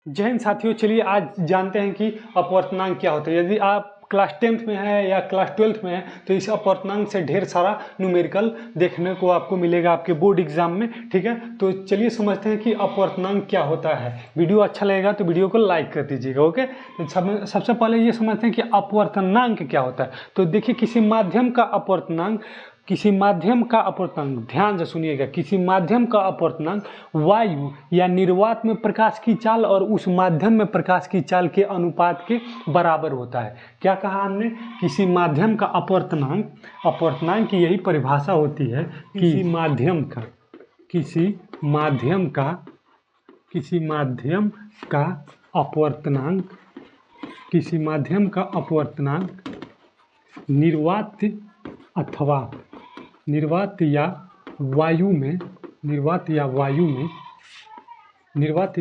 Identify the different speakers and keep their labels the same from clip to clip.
Speaker 1: जय हिंद साथियों, चलिए आज जानते हैं कि अपवर्तनांक क्या होता है। यदि आप क्लास 10th में है या क्लास 12th में है तो इस अपवर्तनांक से ढेर सारा न्यूमेरिकल देखने को आपको मिलेगा आपके बोर्ड एग्जाम में। ठीक है, तो चलिए समझते हैं कि अपवर्तनांक क्या होता है। वीडियो अच्छा लगेगा तो वीडियो को लाइक कर दीजिएगा। ओके, तो सबसे पहले ये समझते हैं कि अपवर्तनांक क्या होता है। तो देखिए, किसी माध्यम का अपवर्तनांक ध्यान से सुनिएगा, किसी माध्यम का अपवर्तनांक वायु या निर्वात में प्रकाश की चाल और उस माध्यम में प्रकाश की चाल के अनुपात के बराबर होता है। क्या कहा हमने? किसी माध्यम का अपवर्तनांक की यही परिभाषा होती है। किसी माध्यम का अपवर्तनांक निर्वात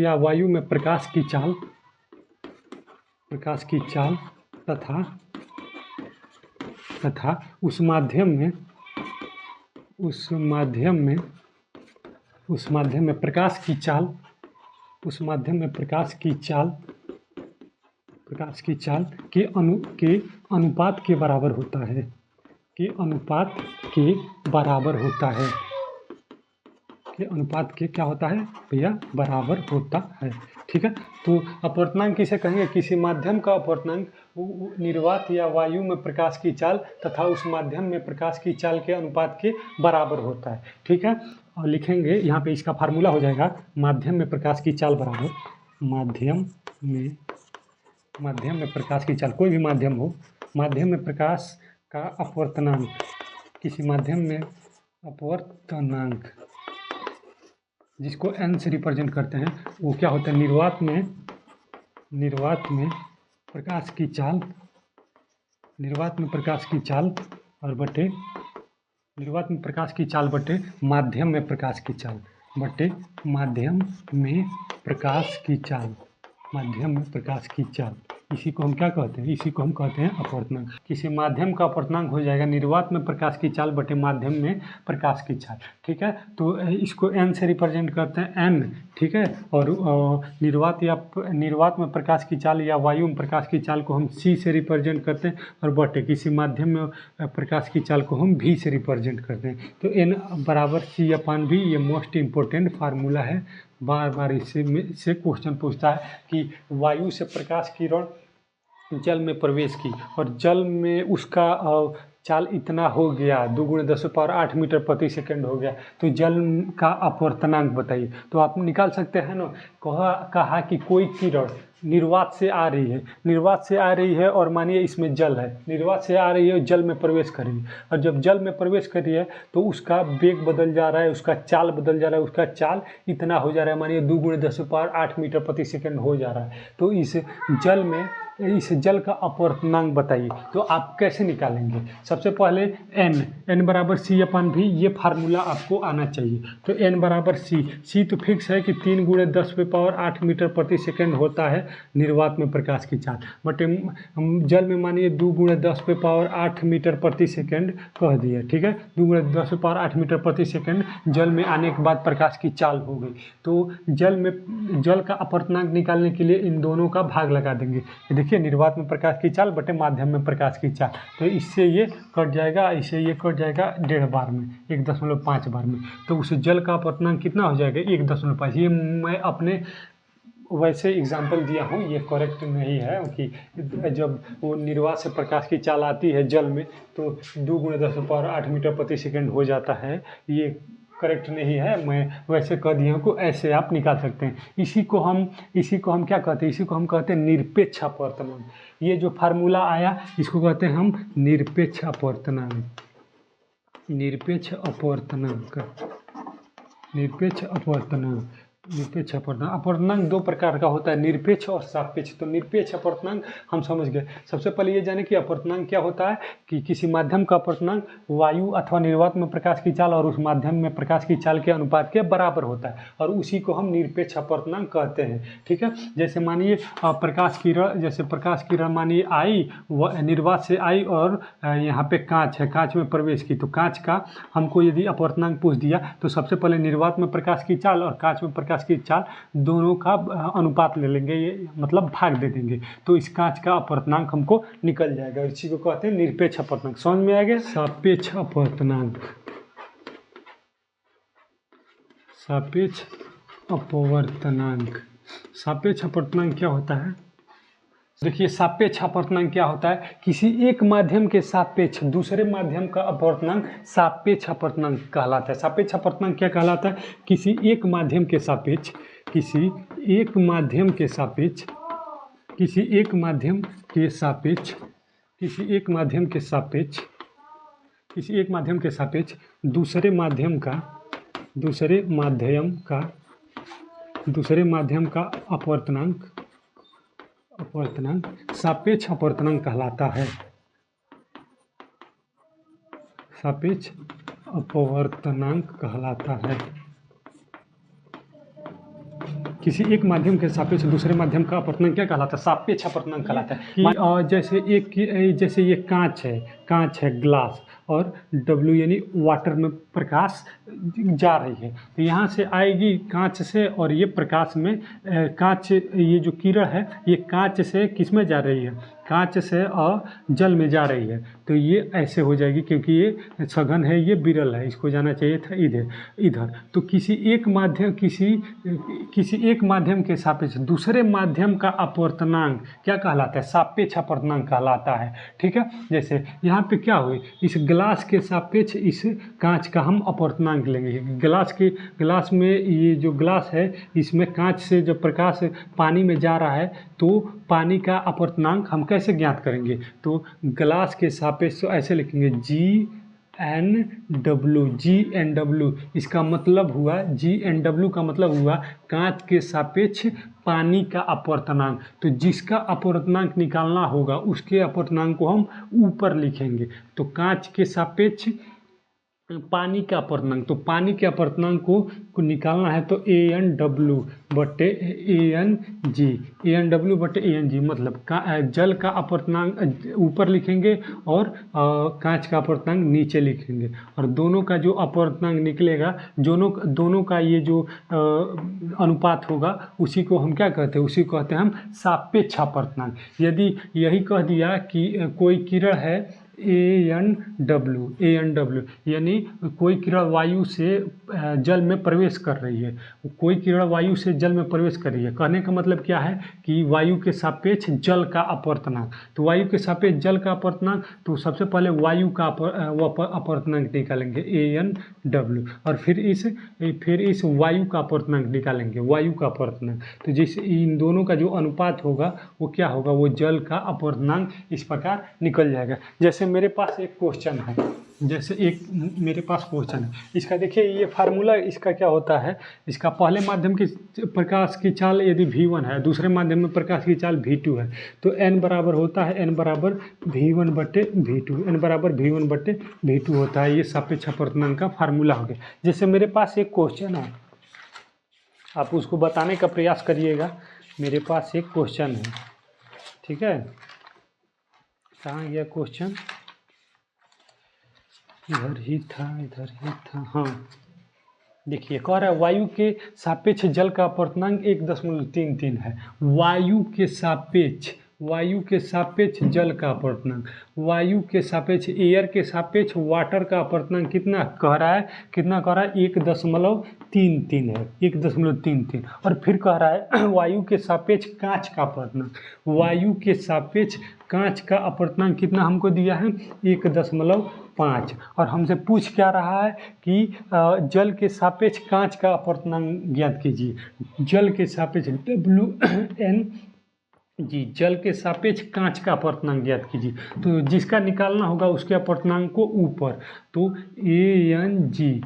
Speaker 1: या वायु में प्रकाश की चाल तथा उस माध्यम में प्रकाश की चाल के अनुपात के बराबर होता है। क्या होता है भैया? बराबर होता है। ठीक है, तो अपवर्तनांक किसे कहेंगे? किसी माध्यम का अपवर्तनांक निर्वात या वायु में प्रकाश की चाल तथा उस माध्यम में प्रकाश की चाल के अनुपात के बराबर होता है। ठीक है, और लिखेंगे यहाँ पे, इसका फार्मूला हो जाएगा माध्यम में प्रकाश की चाल बराबर माध्यम में प्रकाश की चाल, कोई भी माध्यम हो, माध्यम में प्रकाश का अपवर्तनांक, किसी माध्यम में अपवर्तनांक जिसको n से रिप्रेजेंट करते हैं, वो क्या होता है? निर्वात में प्रकाश की चाल और बटे माध्यम में प्रकाश की चाल इसी को हम क्या कहते हैं? इसी को हम कहते हैं अपवर्तनांक। किसी माध्यम का अपवर्तनांक हो जाएगा निर्वात में प्रकाश की चाल बटे माध्यम में प्रकाश की चाल। ठीक है, तो इसको n से रिप्रेजेंट करते हैं n। ठीक है, और निर्वात में प्रकाश की चाल या वायु में प्रकाश की चाल को हम c से रिप्रेजेंट करते हैं, और बटे किसी माध्यम में प्रकाश की चाल को हम v से रिप्रेजेंट करते हैं। तो n बराबर c/v, ये मोस्ट इम्पोर्टेंट फार्मूला है। बार बार इससे क्वेश्चन पूछता है कि वायु से प्रकाश किरण जल में प्रवेश की और जल में उसका चाल इतना हो गया, 2 × 10⁸ मीटर प्रति सेकंड हो गया, तो जल का अपवर्तनांक बताइए। तो आप निकाल सकते हैं ना। कहा कि कोई किरण निर्वात से आ रही है और मानिए इसमें जल है, निर्वात से आ रही है, जल में प्रवेश कर रही है, और जब जल में प्रवेश कर रही है तो उसका वेग बदल जा रहा है, उसका चाल बदल जा रहा है, उसका चाल इतना हो जा रहा है, मानिए 2 × 10⁸ मीटर प्रति सेकंड हो जा रहा है। तो इस जल का अपवर्तनांक बताइए। तो आप कैसे निकालेंगे? सबसे पहले n बराबर c/v, ये फार्मूला आपको आना चाहिए। तो n बराबर c तो फिक्स है कि 3 × 10⁸ मीटर प्रति सेकंड होता है निर्वात में प्रकाश की चाल, बट जल में मानिए 2 × 10⁸ मीटर प्रति सेकंड कह दिया। ठीक है, 2 × 10⁸ मीटर प्रति सेकंड जल में आने के बाद प्रकाश की चाल हो गई। तो जल का अपवर्तनांक निकालने के लिए इन दोनों का भाग लगा देंगे। देखिए, निर्वात में प्रकाश की चाल बटे माध्यम में प्रकाश की चाल, तो इससे ये कट जाएगा, इससे ये कट जाएगा 1.5 बार में, 1.5 बार में। तो उस जल का अपवर्तनांक कितना हो जाएगा? 1.5। ये मैं अपने वैसे एग्जाम्पल दिया हूँ, ये करेक्ट नहीं है कि जब वो निर्वात से प्रकाश की चाल आती है जल में तो 2 × 10⁸ मीटर प्रति सेकंड हो जाता है, ये करेक्ट नहीं है। मैं वैसे कह दिया हूँ को ऐसे आप निकाल सकते हैं। इसी को हम क्या कहते हैं? इसी को हम कहते हैं निरपेक्ष अपवर्तनांक। ये जो फार्मूला आया इसको कहते हैं हम निरपेक्ष अपवर्तनांक 2 प्रकार का होता है, निरपेक्ष और सापेक्ष। तो निरपेक्ष अपवर्तनांक हम समझ गए। सबसे पहले ये जाने कि अपवर्तनांक क्या होता है कि किसी माध्यम का अपवर्तनांक वायु अथवा निर्वात में प्रकाश की चाल और उस माध्यम में प्रकाश की चाल के अनुपात के बराबर होता है, और उसी को हम निरपेक्ष अपवर्तनांक कहते हैं। ठीक है, जैसे मानिए प्रकाश किरण मानिए आई, निर्वात से आई और यहाँ पे कांच है, कांच में प्रवेश की, तो कांच का हमको यदि अपवर्तनांक पूछ दिया तो सबसे पहले निर्वात में प्रकाश की चाल और कांच में प्रकाश प्रकाश की चाल दोनों का अनुपात ले लेंगे, ये मतलब भाग दे देंगे, तो इस कांच का अपवर्तनांक हमको निकल जाएगा। इसी को कहते हैं निरपेक्ष अपवर्तनांक। समझ में आ गया? सापेक्ष अपवर्तनांक, सापेक्ष अपवर्तनांक। सापेक्ष अपवर्तनांक क्या होता है? देखिए, सापेक्ष अपवर्तनांक क्या होता है? किसी एक माध्यम के सापेक्ष दूसरे माध्यम का अपवर्तनांक सापेक्ष अपवर्तनांक कहलाता है। सापेक्ष अपवर्तनांक क्या कहलाता है? किसी एक माध्यम के सापेक्ष, किसी एक माध्यम के सापेक्ष, किसी एक माध्यम के सापेक्ष, किसी एक माध्यम के सापेक्ष, किसी एक माध्यम के सापेक्ष दूसरे माध्यम का, दूसरे माध्यम का अपवर्तनांक, अपवर्तनांक सापेक्ष अपवर्तनांक कहलाता है। सापेक्ष अपवर्तनांक कहलाता है। किसी एक माध्यम के सापेक्ष दूसरे माध्यम का अपवर्तनांक क्या कहलाता है? सापेक्ष अपवर्तनांक कहलाता है। जैसे ये कांच है ग्लास, और W यानी वाटर में प्रकाश जा रही है, तो यहाँ से आएगी कांच से, और ये प्रकाश में कांच, ये जो किरण है ये कांच से किस में जा रही है? कांच से और जल में जा रही है, तो ये ऐसे हो जाएगी, क्योंकि ये सघन है, ये विरल है, इसको जाना चाहिए था इधर। तो किसी एक माध्यम के सापेक्ष दूसरे माध्यम का अपवर्तनांक क्या कहलाता है? सापेक्ष अपवर्तनांक कहलाता है। ठीक है, जैसे यहाँ पे क्या हुई, इस ग्लास के सापेक्ष इस कांच का हम अपवर्तनांक लेंगे। ग्लास में, ये जो ग्लास है इसमें कांच से जब प्रकाश पानी में जा रहा है, तो पानी का अपवर्तनांक हम कैसे ज्ञात करेंगे? तो ग्लास के सापेक्ष ऐसे लिखेंगे GNW। इसका मतलब हुआ, GNW का मतलब हुआ कांच के सापेक्ष पानी का अपवर्तनांक। तो जिसका अपवर्तनांक निकालना होगा उसके अपवर्तनांक को हम ऊपर लिखेंगे। तो कांच के सापेक्ष पानी का अपवर्तनांक, तो पानी के अपवर्तनांक को निकालना है तो ANW बटे ANG, मतलब जल का अपवर्तनांक ऊपर लिखेंगे और कांच का अपवर्तनांक नीचे लिखेंगे, और दोनों का जो अपवर्तनांक निकलेगा, दोनों का ये जो अनुपात होगा उसी को हम क्या कहते हैं? उसी को कहते हैं हम सापेक्ष अपवर्तनांक। यदि यही कह दिया कि कोई किरण है ANW, यानी कोई किरण वायु से जल में प्रवेश कर रही है, कोई किरण वायु से जल में प्रवेश कर रही है, कहने का मतलब क्या है कि वायु के सापेक्ष जल का अपवर्तनांक। तो वायु के सापेक्ष जल का अपवर्तनांक, तो सबसे पहले वायु का अपवर्तनांक निकालेंगे ANW, और फिर इस वायु का अपवर्तनांक निकालेंगे, वायु का अपवर्तनांक। तो जैसे इन दोनों का जो अनुपात होगा वो क्या होगा? वो जल का अपवर्तनांक इस प्रकार निकल जाएगा। जैसे मेरे पास एक क्वेश्चन है, इसका देखिए, ये फार्मूला इसका क्या होता है? इसका पहले माध्यम की प्रकाश की चाल यदि V1 है, दूसरे माध्यम में प्रकाश की चाल V2 है, तो N बराबर होता है N बराबर V1 बटे V2 होता है। ये सापेक्ष अपवर्तनांक का फार्मूला हो गया। जैसे मेरे पास एक क्वेश्चन है, आप उसको बताने का प्रयास करिएगा। मेरे पास एक क्वेश्चन है, ठीक है, कहाँ गया क्वेश्चन? इधर ही था। हाँ, देखिए, कह रहा है वायु के सापेक्ष जल का अपवर्तनांक 1.33 है। वायु के सापेक्ष जल का अपवर्तनांक, वायु के सापेक्ष, एयर के सापेक्ष वाटर का अपवर्तनांक कितना कह रहा है? 1.33 है, 1.33। और फिर कह रहा है वायु के सापेक्ष कांच का अपवर्तनांक, वायु के सापेक्ष कांच का अपवर्तनांक कितना हमको दिया है? 1.5। और हमसे पूछ क्या रहा है कि जल के सापेक्ष कांच का अपवर्तनांक ज्ञात कीजिए। जल के सापेक्ष जल के सापेक्ष कांच का अपवर्तनांक ज्ञात कीजिए। तो जिसका निकालना होगा उसके अपवर्तनांक को ऊपर, तो ANG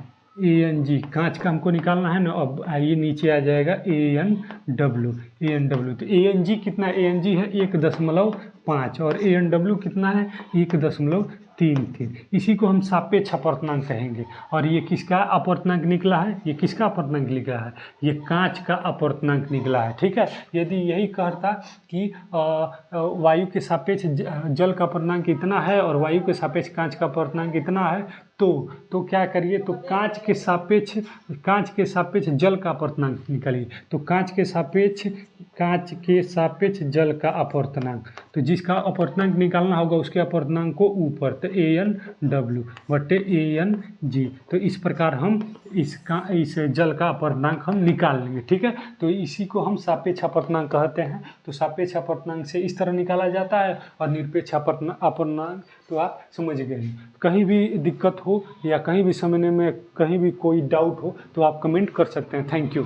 Speaker 1: कांच का हमको निकालना है ना। अब आइए नीचे आ जाएगा ANW, ANW। तो ANG कितना है? ANG है 1.5 और ANW कितना है? 1.33। इसी को हम सापेक्ष अपवर्तनांक कहेंगे। और ये किसका अपवर्तनांक निकला है? ये किसका अपवर्तनांक निकला है? ये कांच का अपवर्तनांक निकला है। ठीक है, यदि यही कहता कि वायु के सापेक्ष जल का अपवर्तनांक इतना है और वायु के सापेक्ष कांच का अपवर्तनांक इतना है, तो क्या करिए, तो कांच के सापेक्ष जल का अपवर्तनांक निकालिए। तो कांच के सापेक्ष जल का अपवर्तनांक, तो जिसका अपवर्तनांक निकालना होगा उसके अपवर्तनांक को ऊपर, तो ANW बटे ANG। तो इस प्रकार हम इस जल का अपवर्तनांक हम निकाल लेंगे। ठीक है, तो इसी को हम सापेक्ष अपवर्तनांक कहते हैं। तो सापेक्ष अपवर्तनांक से इस तरह निकाला जाता है, और निरपेक्ष अपवर्तनांक तो आप समझ गए। कहीं भी दिक्कत हो या कहीं भी समझने में कहीं भी कोई डाउट हो तो आप कमेंट कर सकते हैं। Thank you.